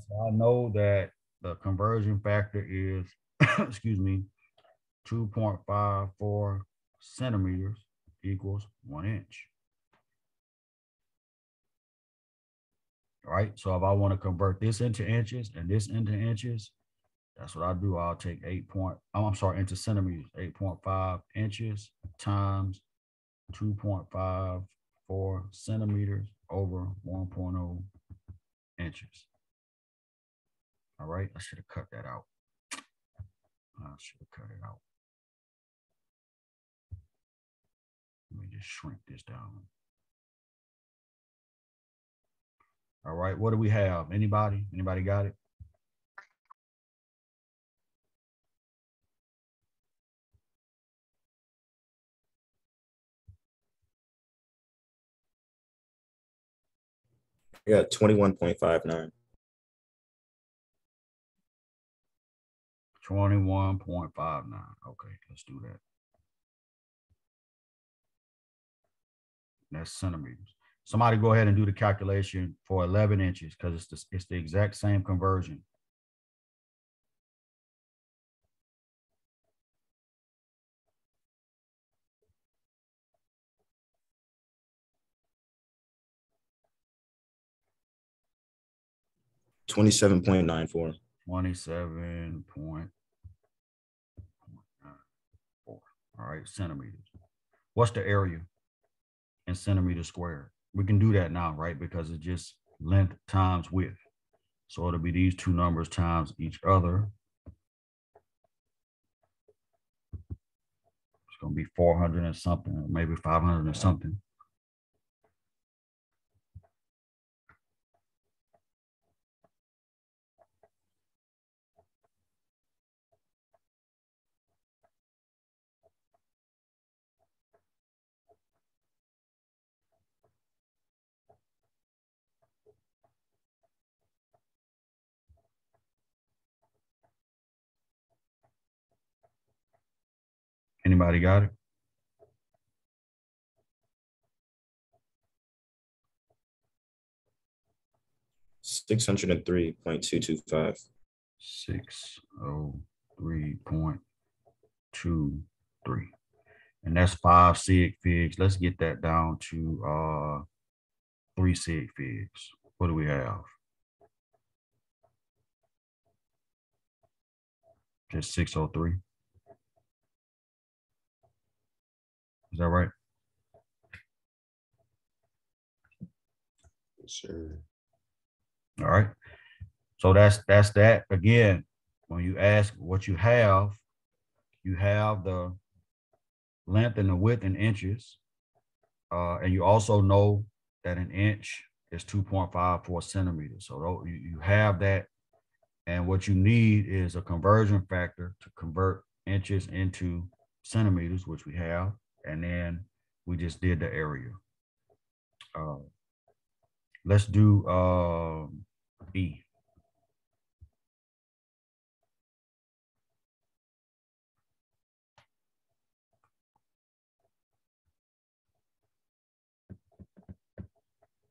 So I know that the conversion factor is, excuse me, 2.54 centimeters equals 1 inch. All right. So if I want to convert this into inches and this into inches, that's what I do. I'll take into centimeters, 8.5 inches times 2.54 centimeters over 1.0 inches. All right. I should have cut that out. I should have cut it out. Let me just shrink this down. All right. What do we have? Anybody? Anybody got it? Yeah, 21.59. 21.59. Okay, let's do that. That's centimeters. Somebody go ahead and do the calculation for 11 inches because it's the exact same conversion. $27.94. 27.94. All right, centimeters. What's the area in centimeters squared? We can do that now, right? Because it's just length times width. So it'll be these two numbers times each other. It's going to be 400 and something, or maybe 500 and something. Anybody got it? $603.225. 603.23. And that's 5 sig figs. Let's get that down to 3 sig figs. What do we have? Just 603. Is that right? Sure. All right. So that's that. Again, when you ask what you have the length and the width in inches. And you also know that an inch is 2.54 centimeters. So you have that. And what you need is a conversion factor to convert inches into centimeters, which we have. And then we just did the area. Let's do E.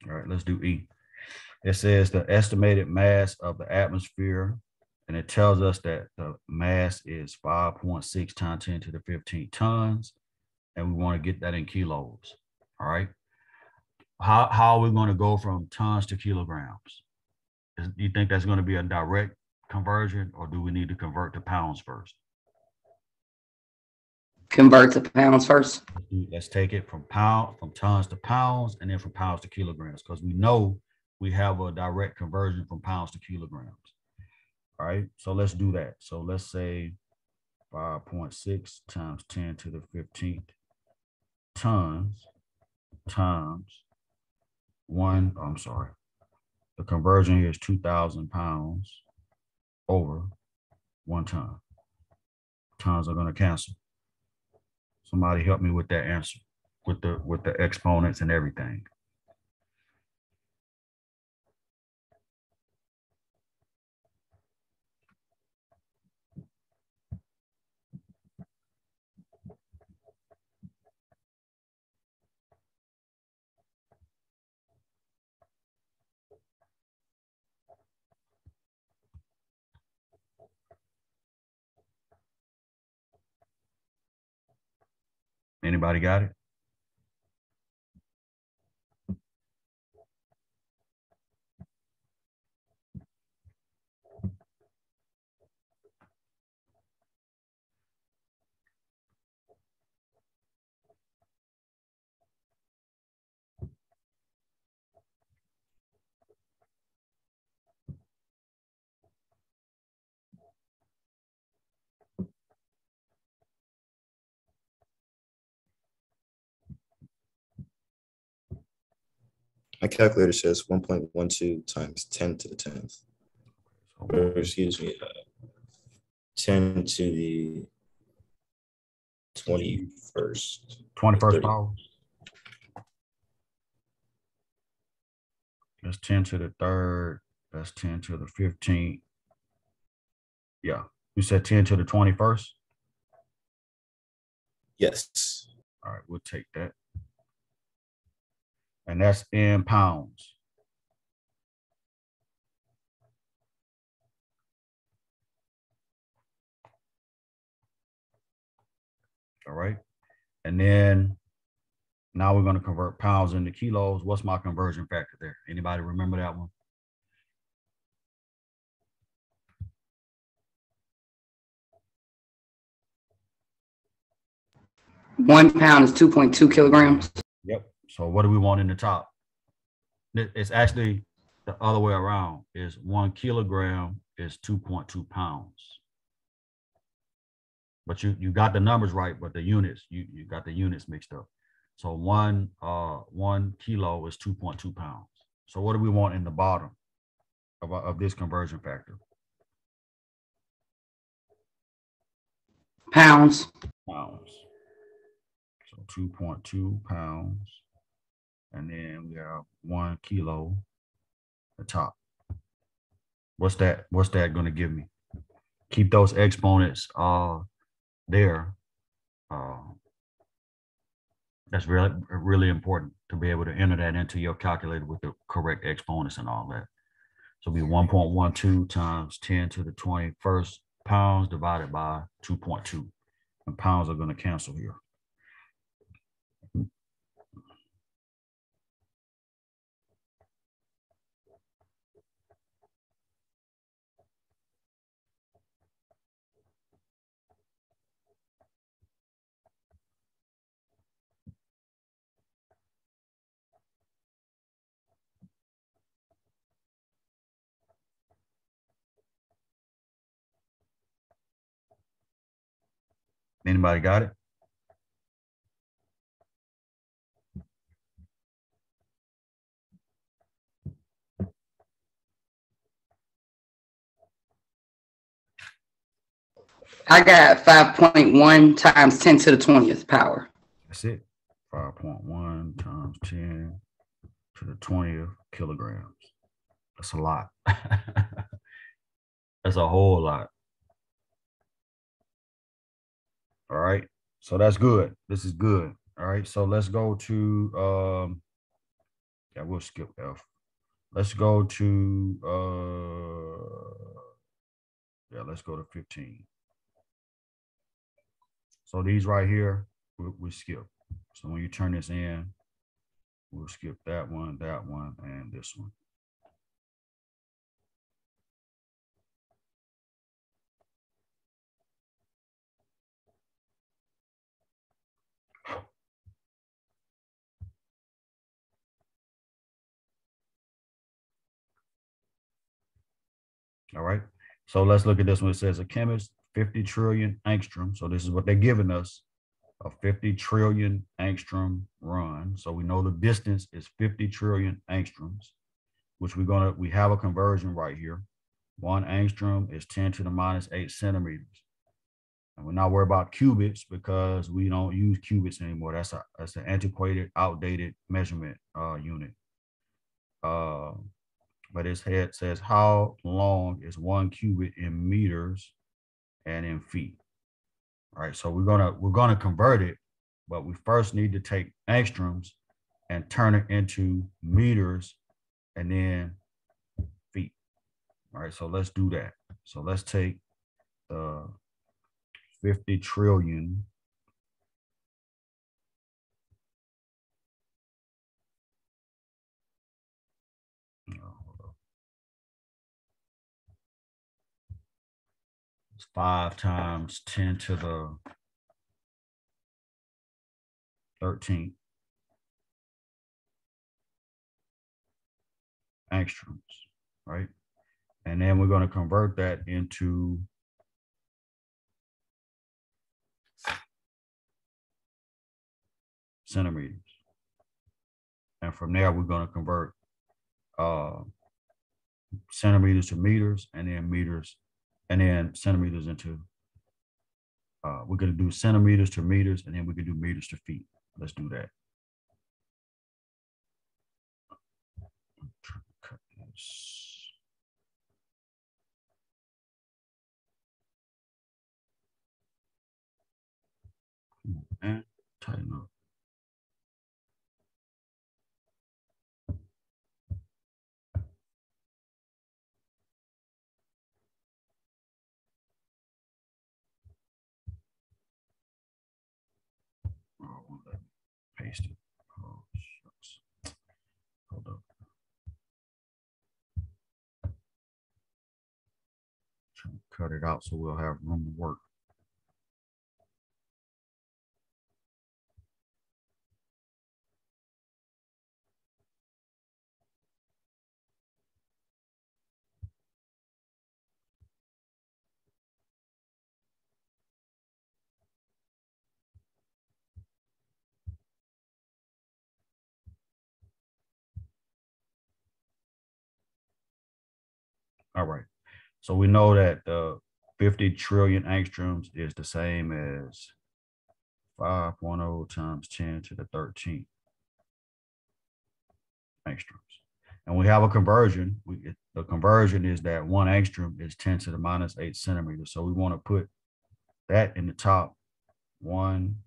All right, let's do E. It says the estimated mass of the atmosphere, and it tells us that the mass is 5.6 times 10 to the 15 tons, and we want to get that in kilos. All right. How are we going to go from tons to kilograms? Do you think that's going to be a direct conversion, or do we need to convert to pounds first? Convert to pounds first. Let's take it from tons to pounds, and then from pounds to kilograms, because we know we have a direct conversion from pounds to kilograms. All right, so let's do that. So let's say 5.6 times 10 to the 15th tons times one. I'm sorry. The conversion here is 2,000 pounds over 1 ton. Tons are going to cancel. Somebody help me with that answer, with the exponents and everything. Anybody got it? My calculator says 1.12 times 10 to the 10th. Or, excuse me, 10 to the 21st. 21st power. That's 10 to the 3rd. That's 10 to the 15th. Yeah. You said 10 to the 21st? Yes. All right, we'll take that. And that's in pounds. All right. And then now we're going to convert pounds into kilos. What's my conversion factor there? Anybody remember that one? One pound is 2.2 kilograms. Yep. So what do we want in the top? It's actually the other way around. Is 1 kilogram is 2.2 pounds. But you got the numbers right, but the units, you got the units mixed up. So one kilo is 2.2 pounds. So what do we want in the bottom of this conversion factor? Pounds. Pounds. So 2.2 pounds. And then we have 1 kilo at the top. What's that going to give me? Keep those exponents there. That's really important to be able to enter that into your calculator with the correct exponents and all that. So it'll be 1.12 times 10 to the 21st pounds divided by 2.2. And pounds are going to cancel here. Anybody got it? I got 5.1 times 10 to the 20th power. That's it. 5.1 times 10 to the 20th kilograms. That's a lot. That's a whole lot. All right. So that's good. This is good. All right. So let's go to yeah, we'll skip F. Let's go to yeah, let's go to 15. So these right here, we skip. So when you turn this in, we'll skip that one, and this one. All right. So let's look at this one. It says a chemist, 50 trillion angstrom. So this is what they're giving us, a 50 trillion angstrom run. So we know the distance is 50 trillion angstroms, which we have a conversion right here. 1 angstrom is 10 to the minus 8 centimeters. And we're not worried about qubits because we don't use qubits anymore. That's an antiquated, outdated measurement unit. But its head says how long is 1 qubit in meters and in feet. All right, so we're gonna convert it, but we first need to take angstroms and turn it into meters and then feet. All right, so let's do that. So let's take the 50 trillion 5 times 10 to the 13th angstroms, right? And then we're going to convert that into centimeters. And from there, we're going to convert centimeters to meters, and then meters, and then centimeters into, we're going to do centimeters to meters, and then we can do meters to feet. Let's do that. Cut this. And tighten up. Oh, won't let me paste it. Oh, shucks. Hold up. Trying to cut it out so we'll have room to work. All right. So we know that 50 trillion angstroms is the same as 5.0 times 10 to the 13th angstroms. And we have a conversion. The conversion is that 1 angstrom is 10 to the minus 8 centimeters. So we want to put that in the top. 1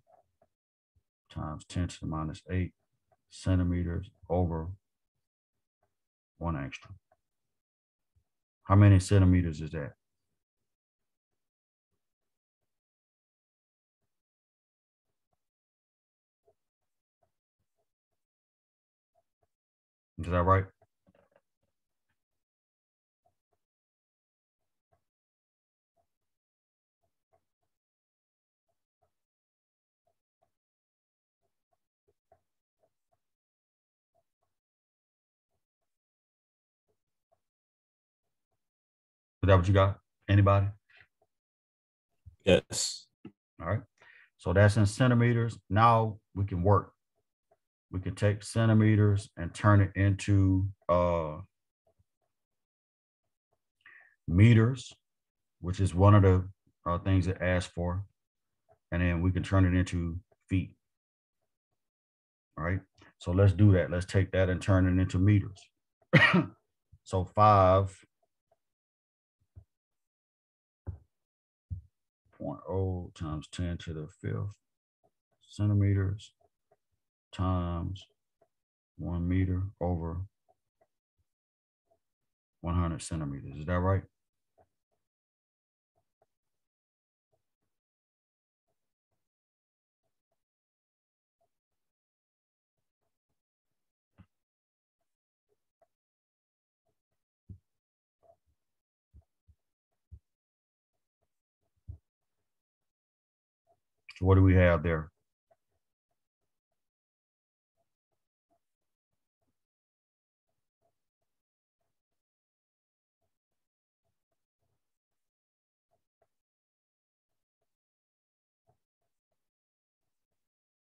times 10 to the minus 8 centimeters over 1 angstrom. How many centimeters is that? Is that right? Is that what you got? Anybody? Yes. All right. So that's in centimeters. Now we can work. We can take centimeters and turn it into meters, which is one of the things it asks for. And then we can turn it into feet. All right. So let's do that. Let's take that and turn it into meters. So 5.0 times 10 to the 5th centimeters times 1 meter over 100 centimeters. Is that right? So what do we have there?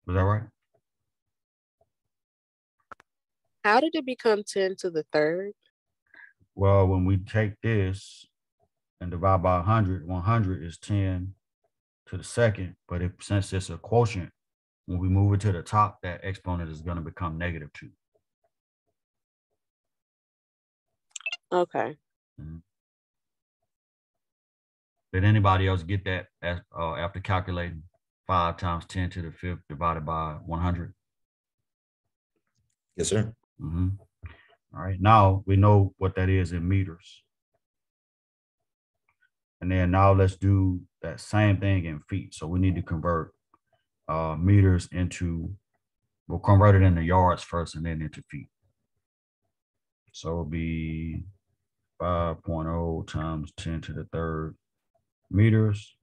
Is that right? How did it become 10 to the third? Well, when we take this and divide by 100, 100 is 10 to the second. But since it's a quotient, when we move it to the top, that exponent is going to become -2. Okay. Mm-hmm. Did anybody else get that after calculating 5 times 10 to the 5th divided by 100? Yes, sir. Mm-hmm. All right. Now we know what that is in meters. And then now let's do that same thing in feet. So we need to convert meters into, we'll convert it into yards first and then into feet. So it'll be 5.0 times 10 to the 3rd meters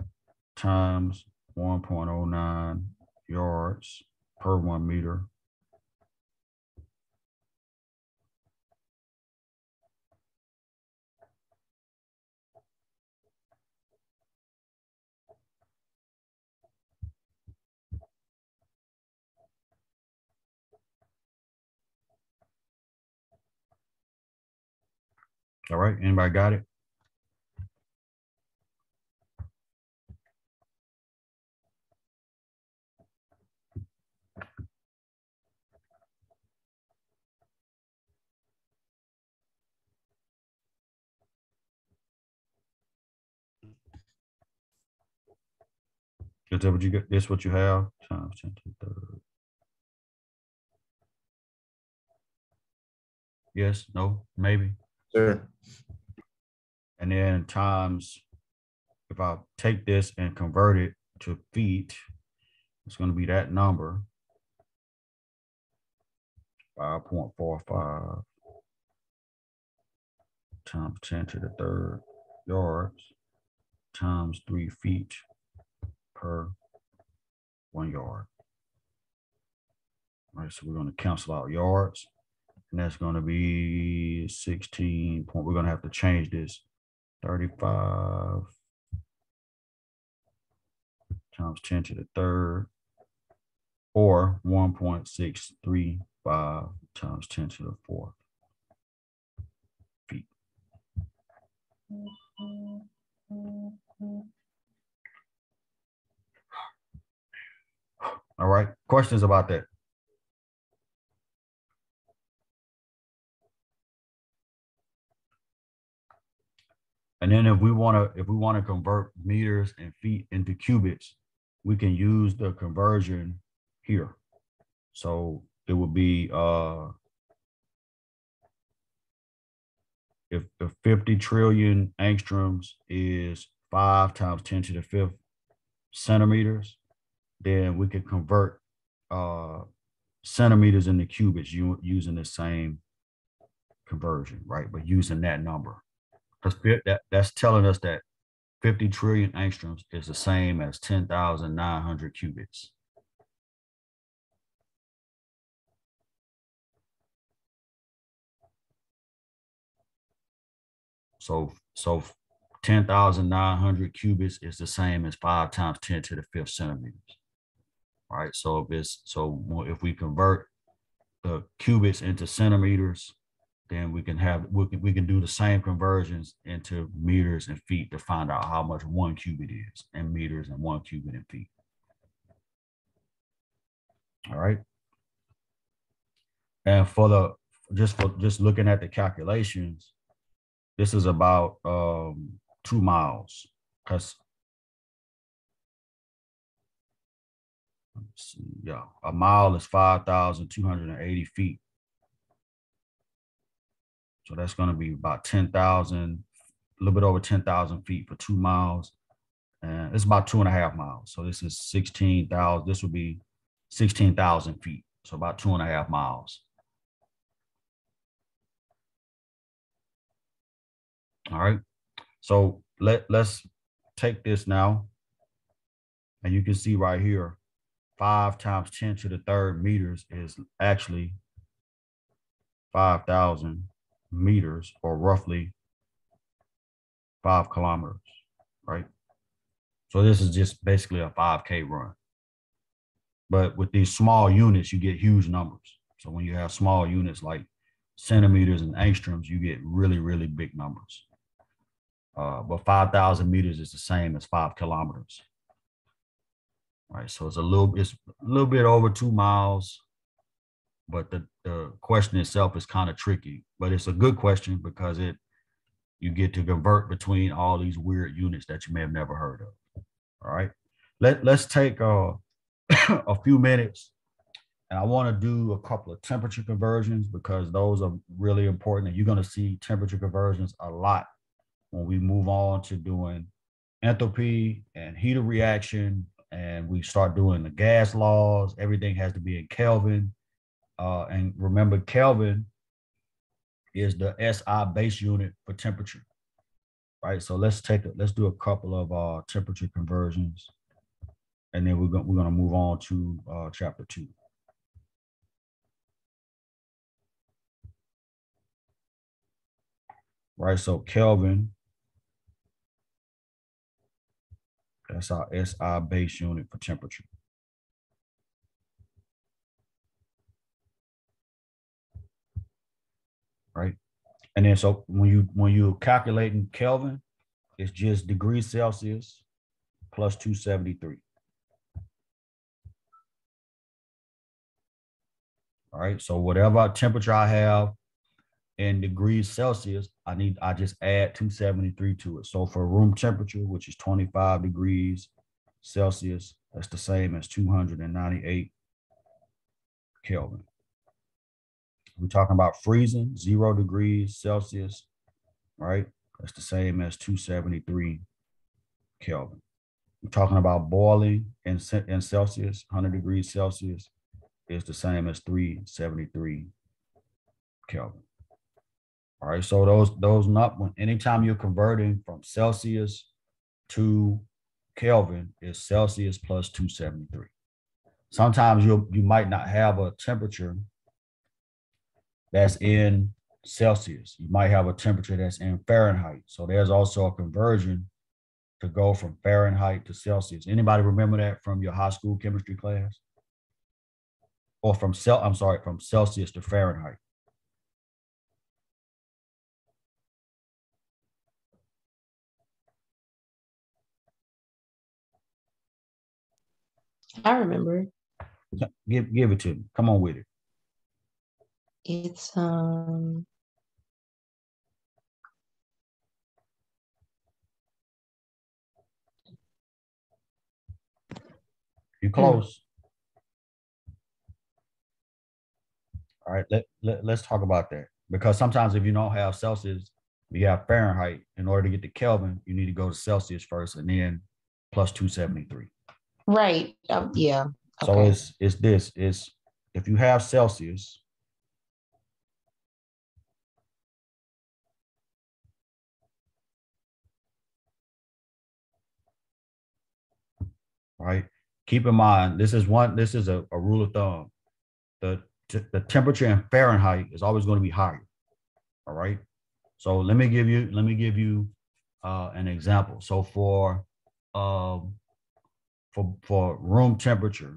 times 1.09 yards per 1 meter. All right, anybody got it? Is that what you get? This what you have? Times 10 to the third. Yes, no, maybe. Sure. And then times, if I take this and convert it to feet, it's going to be that number, 5.45 times 10 to the third yards times 3 feet per 1 yard. All right, so we're going to cancel out yards, and that's going to be 16 point. We're going to have to change this 35 times 10 to the third, or 1.635 times 10 to the fourth feet. All right, questions about that? And then if we want to convert meters and feet into cubits, we can use the conversion here. So it would be if 50 trillion angstroms is 5 times 10 to the 5th centimeters, then we can convert centimeters into cubits using the same conversion, right? But using that number. Because that's telling us that 50 trillion angstroms is the same as 10,900 qubits. So 10,900 qubits is the same as 5 times 10 to the 5th centimeters. All right. So if we convert the qubits into centimeters, then we can do the same conversions into meters and feet to find out how much 1 qubit is in meters and 1 qubit in feet. All right. And just looking at the calculations, this is about 2 miles. Because yeah, a mile is 5,280 feet. So that's going to be about 10,000, a little bit over 10,000 feet for 2 miles. And it's about 2.5 miles. So this is 16,000. This would be 16,000 feet. So about 2.5 miles. All right. So let's take this now. And you can see right here, 5 times 10 to the third meters is actually 5,000 meters, or roughly 5 kilometers, right? So this is just basically a 5K run. But with these small units, you get huge numbers. So when you have small units like centimeters and angstroms, you get really, really big numbers. But 5,000 meters is the same as 5 kilometers. Right, so it's a little bit over 2 miles, but the question itself is kind of tricky. But it's a good question because you get to convert between all these weird units that you may have never heard of. All right, let's take a few minutes, and I want to do a couple of temperature conversions because those are really important, and you're going to see temperature conversions a lot when we move on to doing enthalpy and heat of reaction, and we start doing the gas laws. Everything has to be in Kelvin. And remember, Kelvin is the SI base unit for temperature. right? So let's do a couple of temperature conversions, and then we're gonna move on to chapter 2. Right, so Kelvin, that's our SI base unit for temperature. Right, and then so when you're calculating Kelvin, it's just degrees Celsius plus 273. All right, so whatever temperature I have in degrees Celsius, I just add 273 to it. So for room temperature, which is 25 degrees Celsius, that's the same as 298 Kelvin. We're talking about freezing, 0 degrees Celsius, right? That's the same as 273 Kelvin. We're talking about boiling in Celsius, 100 degrees Celsius is the same as 373 Kelvin. All right, so those not anytime you're converting from Celsius to Kelvin is Celsius plus 273. Sometimes you might not have a temperature that's in Celsius. You might have a temperature that's in Fahrenheit. So there's also a conversion to go from Fahrenheit to Celsius. Anybody remember that from your high school chemistry class? Or from Celsius to Fahrenheit. I remember. Give it to me. Come on with it. It's You're close. All right, let's talk about that. Because sometimes if you don't have Celsius, you have Fahrenheit. In order to get to Kelvin, you need to go to Celsius first and then plus 273. right. Yeah. So Okay. it's if you have Celsius, right? Keep in mind, this is a rule of thumb. The temperature in Fahrenheit is always going to be higher. All right. So let me give you an example. So for room temperature,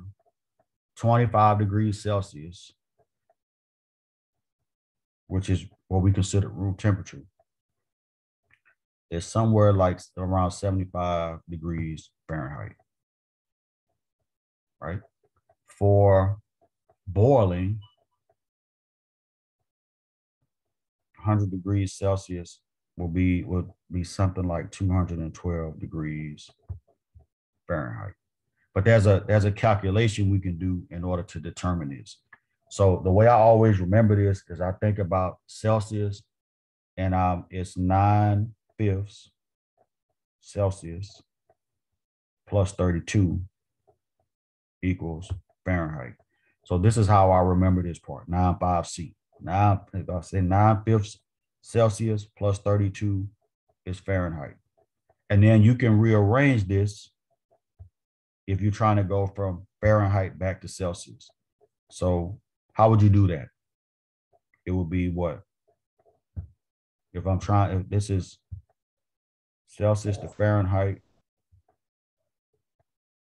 25 degrees Celsius, which is what we consider room temperature, is somewhere like around 75 degrees Fahrenheit. Right? For boiling, 100 degrees Celsius would be something like 212 degrees Fahrenheit. But there's a calculation we can do in order to determine this. So the way I always remember this is I think about Celsius, and it's 9/5 Celsius plus 32 equals Fahrenheit. So this is how I remember this part, 9/5C. If I say 9/5 Celsius plus 32 is Fahrenheit. And then you can rearrange this if you're trying to go from Fahrenheit back to Celsius. So how would you do that? It would be what? If this is Celsius to Fahrenheit,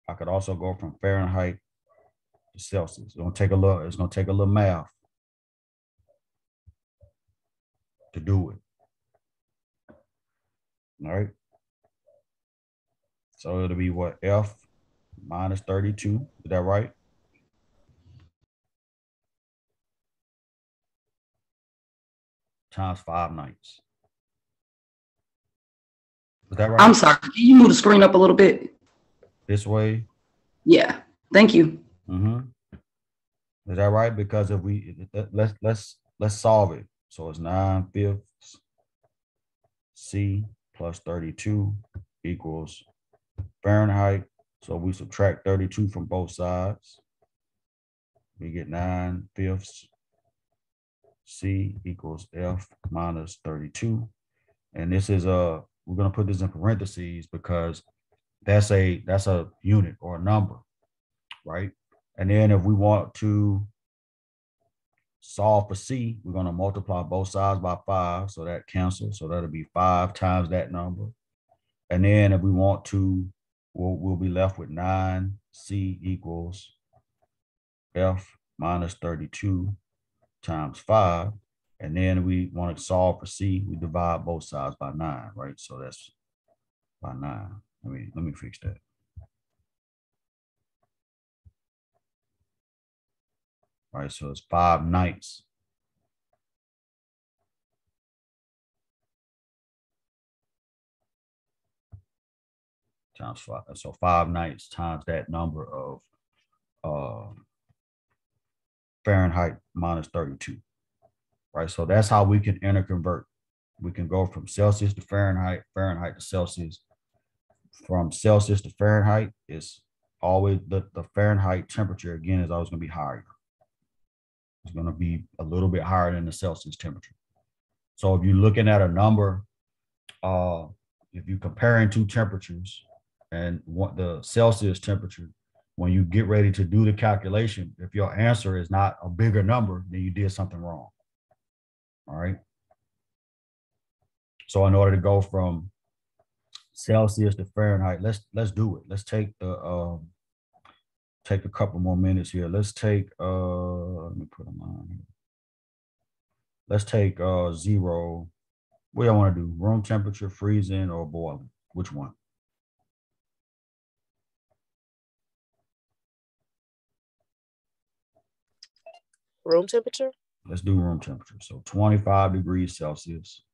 I could also go from Fahrenheit to Celsius. It's gonna take a little math to do it. All right. So it'll be what? F minus 32. Is that right? Times 5/9. Is that right? I'm sorry. Can you move the screen up a little bit? This way? Yeah. Thank you. Mm-hmm. Is that right? Because if let's solve it. So it's 9/5 C plus 32 equals Fahrenheit. So we subtract 32 from both sides. We get 9/5 C equals F minus 32. And this is we're going to put this in parentheses because that's a unit or a number, right? And then if we want to solve for C, we're going to multiply both sides by 5, so that cancels. So that'll be 5 times that number. And then if we want to, we'll be left with 9C equals F minus 32 times 5. And then we want to solve for C, we divide both sides by 9, right? So that's by 9. Let me fix that. All right, so it's 5 ninths. Times 5. So 5 ninths times that number of Fahrenheit minus 32. Right, so that's how we can interconvert. We can go from Celsius to Fahrenheit, Fahrenheit to Celsius. From Celsius to Fahrenheit, it's always the Fahrenheit temperature, again, is always going to be higher. It's going to be a little bit higher than the Celsius temperature. So if you're looking at a number, if you're comparing two temperatures and what the Celsius temperature, when you get ready to do the calculation, if your answer is not a bigger number, then you did something wrong. All right. So in order to go from Celsius to Fahrenheit, let's do it. Let's take the take a couple more minutes here. Let's take let me put them on here. Let's take 0. What do I want to do? Room temperature, freezing, or boiling? Which one? Room temperature? Let's do room temperature. So 25 degrees Celsius.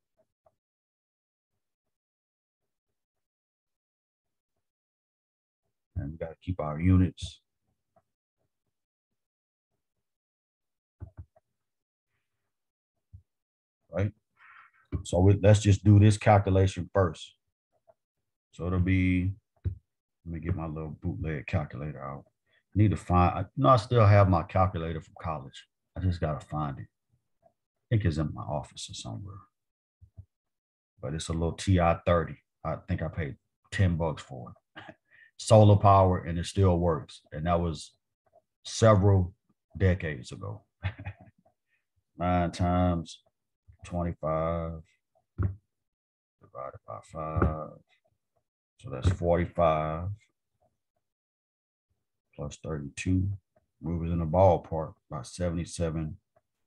And we got to keep our units. Right? So let's just do this calculation first. So it'll be, let me get my little bootleg calculator out. I need to find, I still have my calculator from college. I just got to find it. I think it's in my office or somewhere. But it's a little TI-30. I think I paid $10 for it. Solar power, and it still works. And that was several decades ago. 9 times 25 divided by 5. So that's 45 plus 32. We was in the ballpark by 77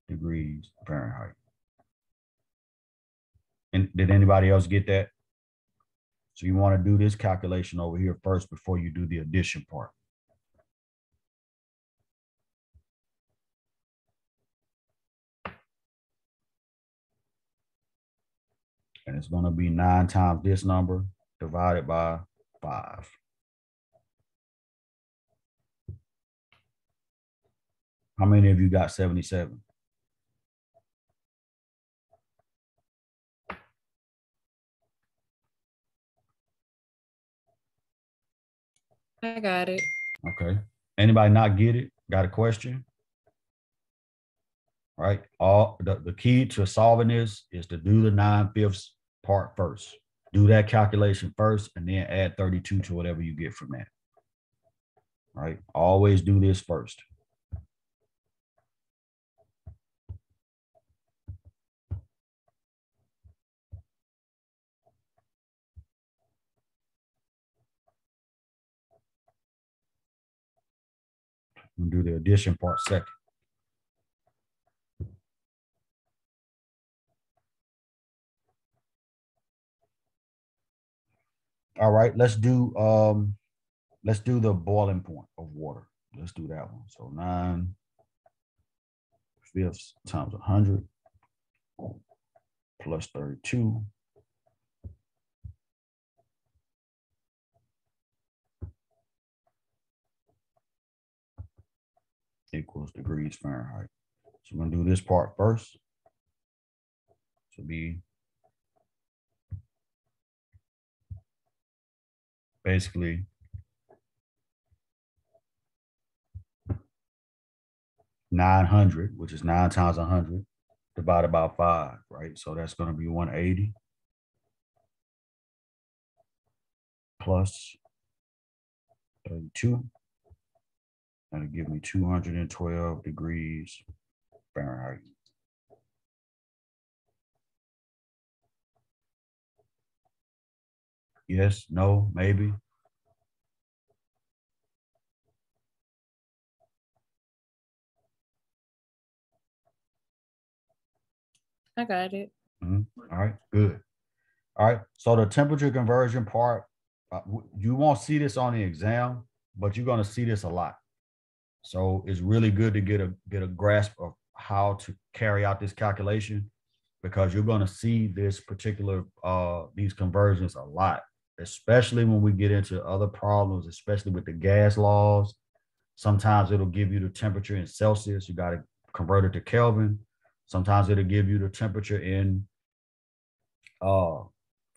degrees Fahrenheit. And did anybody else get that? So you want to do this calculation over here first before you do the addition part. And it's going to be 9 times this number divided by 5. How many of you got 77? I got it. Okay. Anybody not get it? Got a question? Right. All the key to solving this is to do the 9/5 part first. Do that calculation first and then add 32 to whatever you get from that. Right. Always do this first. And do the addition part second. All right, let's do the boiling point of water. Let's do that one. So 9/5 times 100 plus 32 equals degrees Fahrenheit. So we're gonna do this part first. So be basically 900, which is 9 times 100 divided by 5, right? So that's going to be 180. plus 32. That'll give me 212 degrees Fahrenheit. Yes, no, maybe. I got it. All right, good. All right, so the temperature conversion part, you won't see this on the exam, but you're going to see this a lot. So it's really good to get a grasp of how to carry out this calculation, because you're going to see this particular these conversions a lot, especially when we get into other problems, especially with the gas laws. Sometimes it'll give you the temperature in Celsius. You got to convert it to Kelvin. Sometimes it'll give you the temperature in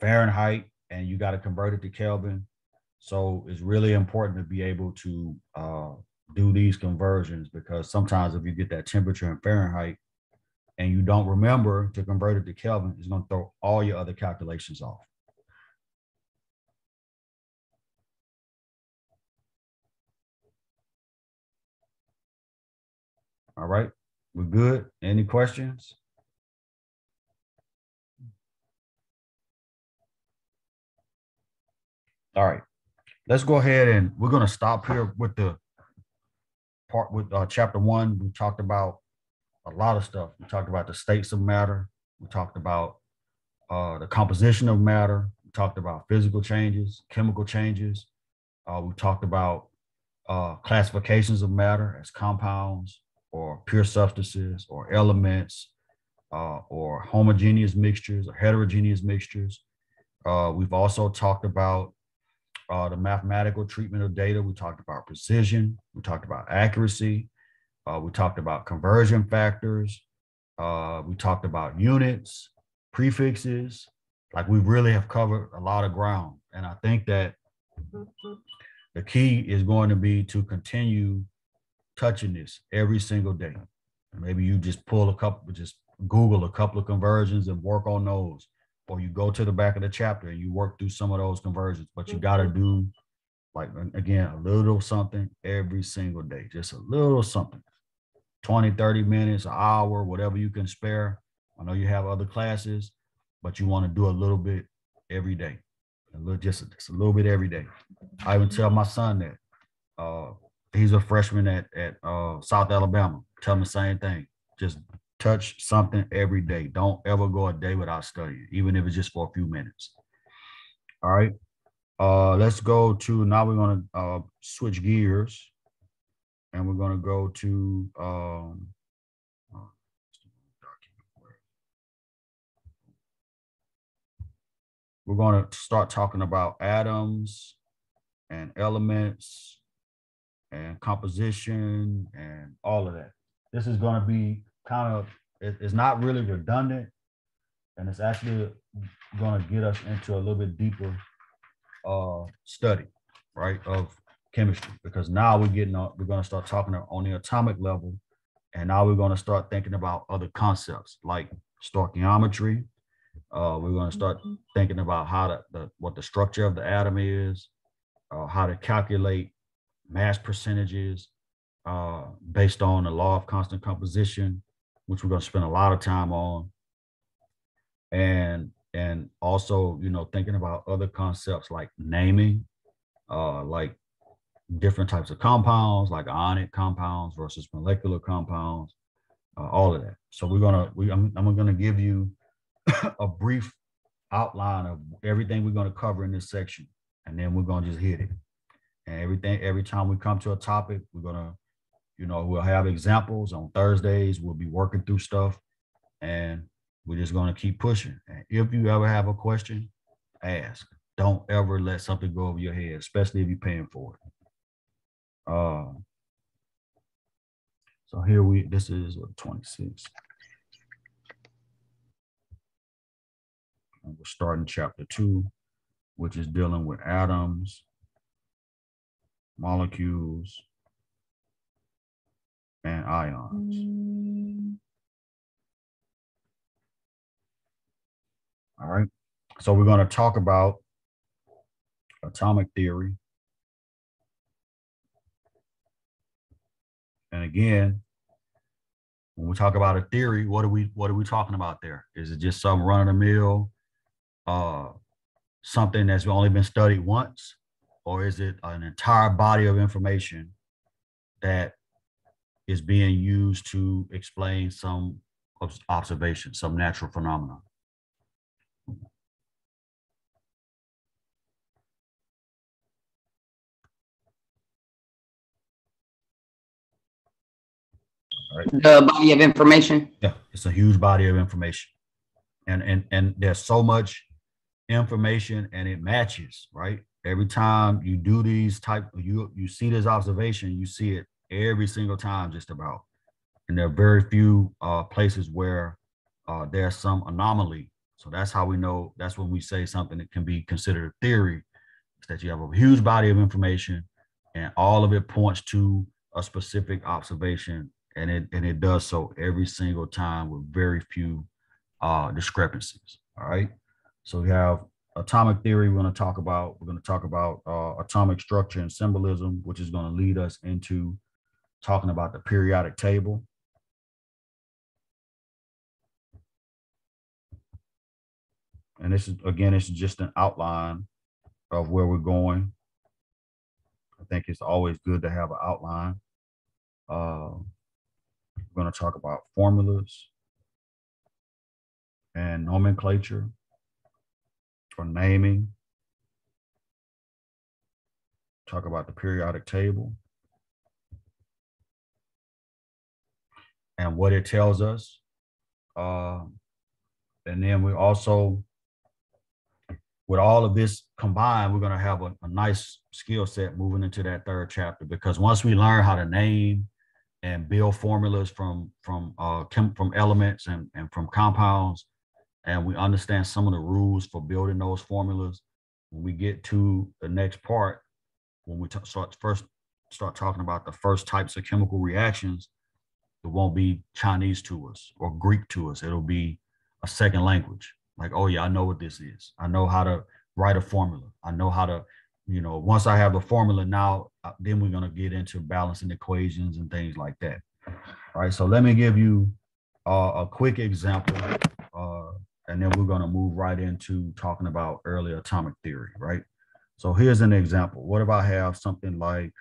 Fahrenheit, and you got to convert it to Kelvin. So it's really important to be able to do these conversions, because sometimes if you get that temperature in Fahrenheit and you don't remember to convert it to Kelvin, it's going to throw all your other calculations off. All right, we're good. Any questions? All right, let's go ahead and we're going to stop here with the part with chapter 1. We talked about a lot of stuff. We talked about the states of matter. We talked about the composition of matter. We talked about physical changes, chemical changes. We talked about classifications of matter as compounds or pure substances or elements or homogeneous mixtures or heterogeneous mixtures. We've also talked about the mathematical treatment of data. We talked about precision. We talked about accuracy. We talked about conversion factors. We talked about units, prefixes. Like, we really have covered a lot of ground. And I think that the key is going to be to continue touching this every single day. And maybe you just just Google a couple of conversions and work on those. Or you go to the back of the chapter and you work through some of those conversions. But you got to do, like, again, a little something every single day, just a little something. 20, 30 minutes, an hour, whatever you can spare. I know you have other classes, but you want to do a little bit every day. Just a little bit every day. I even tell my son that he's a freshman at South Alabama. Tell him the same thing. Just touch something every day. Don't ever go a day without studying, even if it's just for a few minutes. All right. Let's go to, now we're going to switch gears. And we're going to go to we're going to start talking about atoms and elements and composition and all of that. This is going to be kind of, it's not really redundant, and it's actually going to get us into a little bit deeper study, right, of chemistry, because now we're going to start talking on the atomic level, and now we're going to start thinking about other concepts like stoichiometry. We're going to start thinking about how what the structure of the atom is, how to calculate mass percentages based on the law of constant composition, which we're going to spend a lot of time on, and also, thinking about other concepts like naming, like different types of compounds, like ionic compounds versus molecular compounds, all of that. So I'm gonna give you a brief outline of everything we're gonna cover in this section, and then we're gonna just hit it. And every time we come to a topic, we're gonna, we'll have examples on Thursdays. We'll be working through stuff, and we're just gonna keep pushing. And if you ever have a question, ask. Don't ever let something go over your head, especially if you're paying for it. So here this is 26. And we're starting chapter 2, which is dealing with atoms, molecules, and ions. All right. So we're going to talk about atomic theory. And again, when we talk about a theory, what are we talking about there? Is it just some run-of-the-mill, something that's only been studied once, or is it an entire body of information that is being used to explain some observation, some natural phenomenon? Right. The body of information. Yeah, it's a huge body of information, and there's so much information, and it matches, right? Every time you do these type, you see this observation, you see it every single time, just about. And there are very few places where there's some anomaly. So that's how we know. That's when we say something that can be considered a theory. Is that you have a huge body of information, and all of it points to a specific observation, and it does so every single time with very few discrepancies. All right. So we have atomic theory. We're going to talk about atomic structure and symbolism, which is going to lead us into talking about the periodic table. And this is, again, it's just an outline of where we're going. I think it's always good to have an outline. We're going to talk about formulas and nomenclature for naming. Talk about the periodic table and what it tells us. And then we also, with all of this combined, we're going to have a nice skill set moving into that third chapter, because once we learn how to name and build formulas from elements and from compounds, and we understand some of the rules for building those formulas, when we get to the next part, when we start talking about the first types of chemical reactions, it won't be Chinese to us or Greek to us. It'll be a second language. Like, oh yeah, I know what this is. I know how to write a formula. I know how to, once I have the formula now, then we're going to get into balancing equations and things like that. All right, so let me give you a quick example, and then we're going to move right into talking about early atomic theory, right? So here's an example. What if I have something like,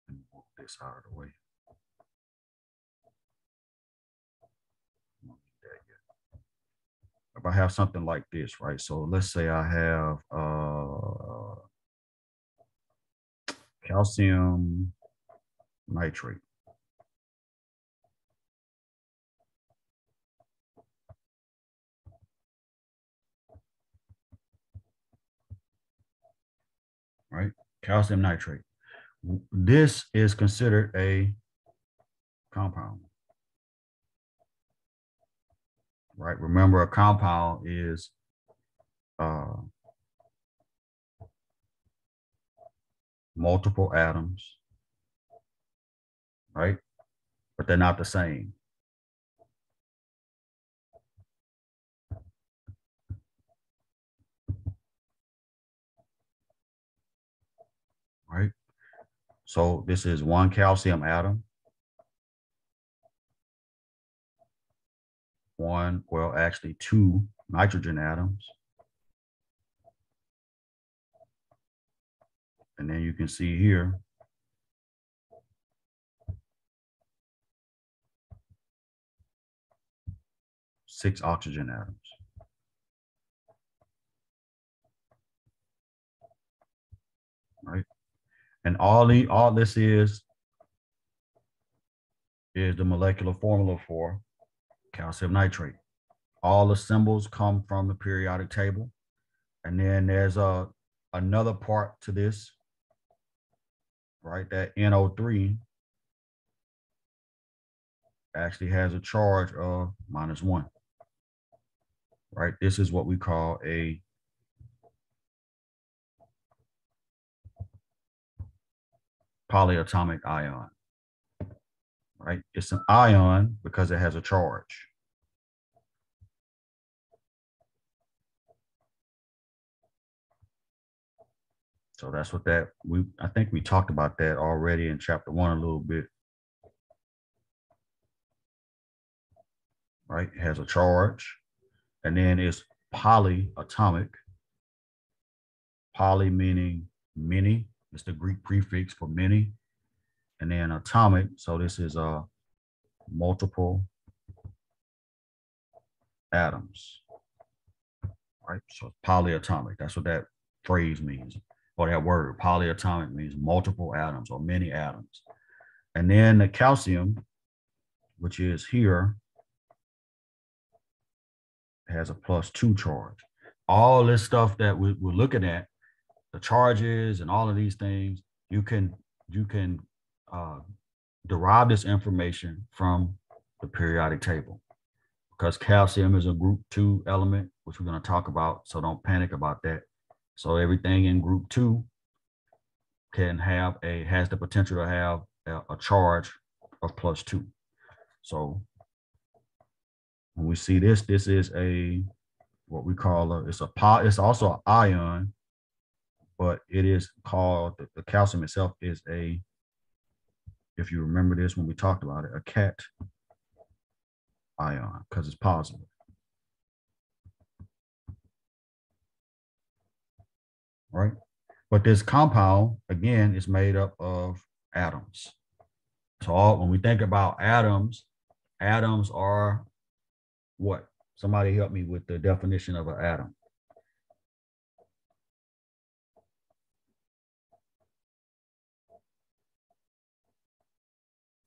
let me move this out of the way. If I have something like this, right? So let's say I have calcium nitrate. Right? Calcium nitrate. This is considered a compound. Right? Remember, a compound is multiple atoms, right? But they're not the same. Right? So this is one calcium atom, actually two nitrogen atoms. And then you can see here, six oxygen atoms. Right? And all this is the molecular formula for calcium nitrate. All the symbols come from the periodic table. And then there's another part to this, right? That NO3 actually has a charge of -1. Right? This is what we call a polyatomic ion. Right? It's an ion because it has a charge. So that's what that I think we talked about that already in chapter 1 a little bit. Right? It has a charge, and then it's polyatomic. Poly meaning many. It's the Greek prefix for many. And then atomic. So this is multiple atoms. Right? So polyatomic. That's what that phrase means. Or that word, polyatomic, means multiple atoms or many atoms. And then the calcium, which is here, has a +2 charge. All this stuff that we're looking at, the charges and all of these things, you can derive this information from the periodic table, because calcium is a group 2 element, which we're going to talk about. So don't panic about that. So everything in group 2 has the potential to have a charge of +2. So when we see this is what we call it's also an ion, but it is called, the calcium itself is if you remember this when we talked about it, a cat ion, because it's positive. Right? But this compound, again, is made up of atoms. So when we think about atoms are what? Somebody help me with the definition of an atom.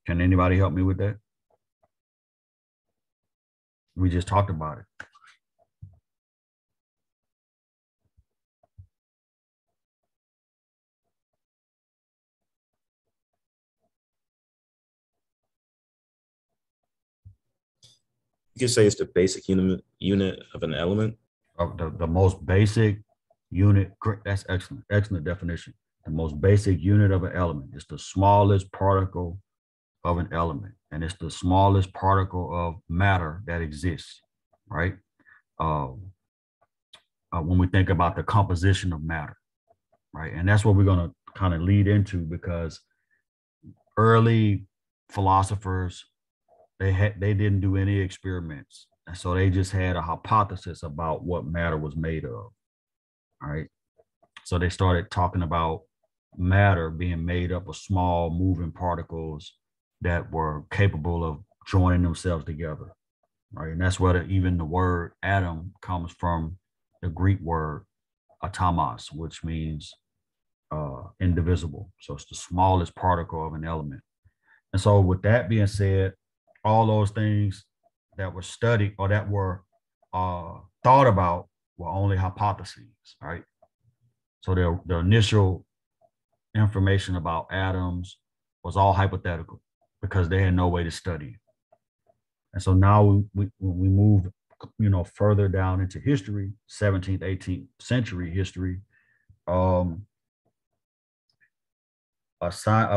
Can anybody help me with that? We just talked about it. You could say it's the basic unit of an element. The most basic unit. That's excellent. Excellent definition. The most basic unit of an element is the smallest particle of an element, and it's the smallest particle of matter that exists, right? When we think about the composition of matter, right? And that's what we're going to kind of lead into, because early philosophers, they didn't do any experiments, and so they just had a hypothesis about what matter was made of. All right, so they started talking about matter being made up of small moving particles that were capable of joining themselves together, right? And that's where even the word atom comes from, the Greek word atomos, which means indivisible. So it's the smallest particle of an element. And so with that being said, all those things that were studied or that were thought about were only hypotheses, right? So the initial information about atoms was all hypothetical, because they had no way to study it. And so now when we move, further down into history, 17th, 18th century history, a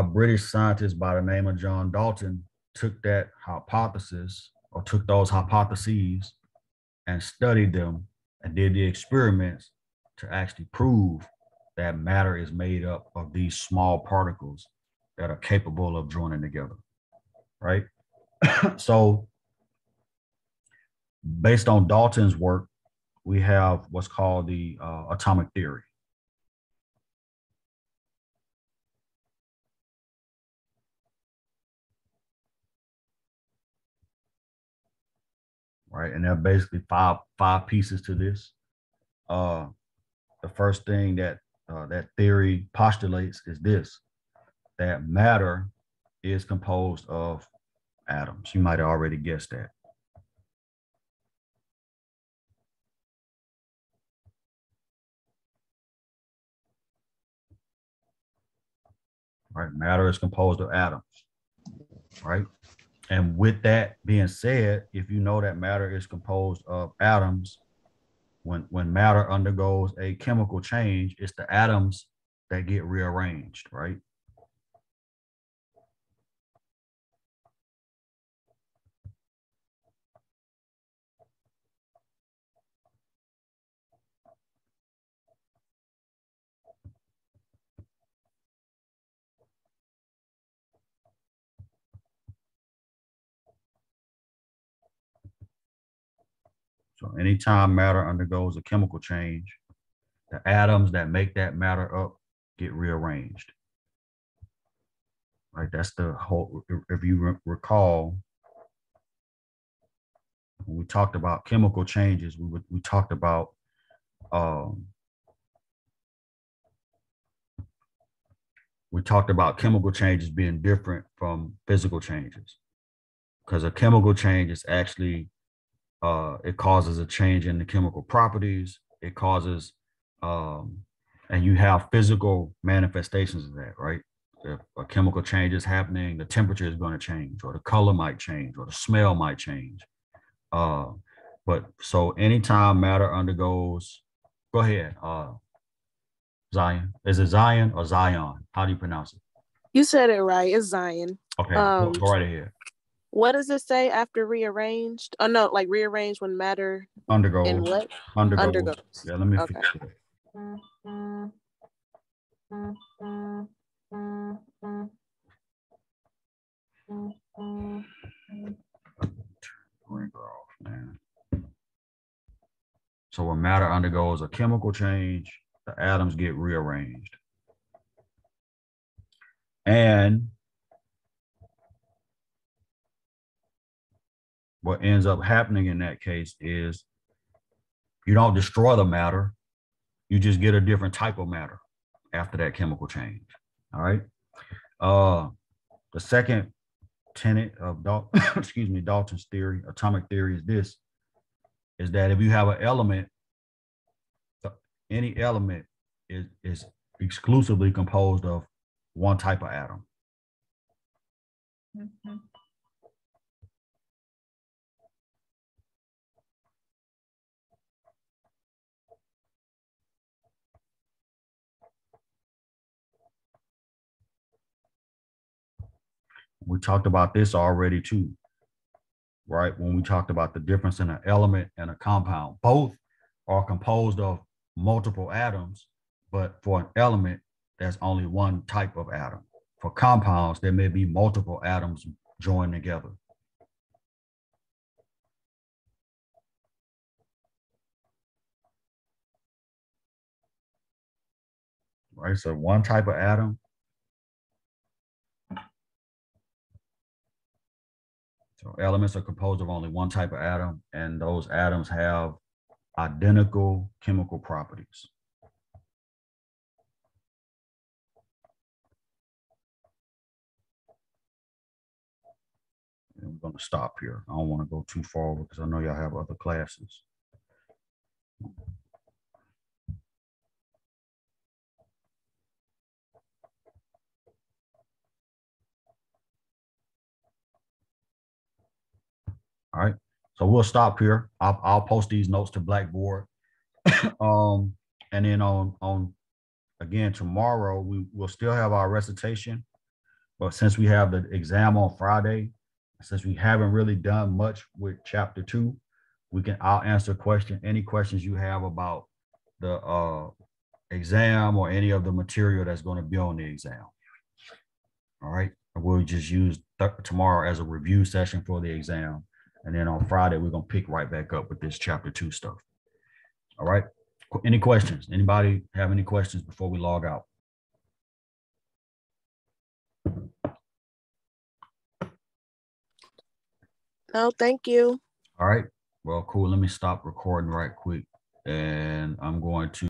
British scientist by the name of John Dalton took that hypothesis, or took those hypotheses, and studied them and did the experiments to actually prove that matter is made up of these small particles that are capable of joining together, right? So based on Dalton's work, we have what's called the atomic theory. Right, and there are basically five pieces to this. The first thing that that theory postulates is this: that matter is composed of atoms. You might have already guessed that. Right, matter is composed of atoms. Right, and with that being said, if you know that matter is composed of atoms, when matter undergoes a chemical change, it's the atoms that get rearranged, right? So anytime matter undergoes a chemical change, the atoms that make that matter up get rearranged. Right, that's the whole, if you recall, when we talked about chemical changes, we talked about chemical changes being different from physical changes, because a chemical change is actually it causes a change in the chemical properties. It causes and you have physical manifestations of that, right? If a chemical change is happening, the temperature is going to change, or the color might change, or the smell might change. But so anytime matter undergoes, go ahead, Zion. Is it Zion or Zion? How do you pronounce it? You said it right. It's Zion. Okay, go right ahead. What does it say after rearranged? Oh no, like rearranged when matter Undergoes. and what? Undergoes. Yeah, let me fix it. Off, man. So when matter undergoes a chemical change, the atoms get rearranged. And what ends up happening in that case is you don't destroy the matter, you just get a different type of matter after that chemical change. All right. The second tenet of Dalton's theory, atomic theory, is that if you have an element, any element is exclusively composed of one type of atom. Mm-hmm. We talked about this already too, right? When we talked about the difference in an element and a compound, both are composed of multiple atoms, but for an element, there's only one type of atom. For compounds, there may be multiple atoms joined together. Right, so one type of atom. So elements are composed of only one type of atom, and those atoms have identical chemical properties. And I'm going to stop here. I don't want to go too far because I know y'all have other classes. All right, so we'll stop here. I'll post these notes to Blackboard. And then on again, tomorrow, we will still have our recitation. But since we have the exam on Friday, since we haven't really done much with chapter 2, I'll answer any questions you have about the exam or any of the material that's going to be on the exam. All right. We'll just use tomorrow as a review session for the exam. And then on Friday, we're going to pick right back up with this chapter 2 stuff. All right. Any questions? Anybody have any questions before we log out? No, thank you. All right. Well, cool. Let me stop recording right quick. And I'm going to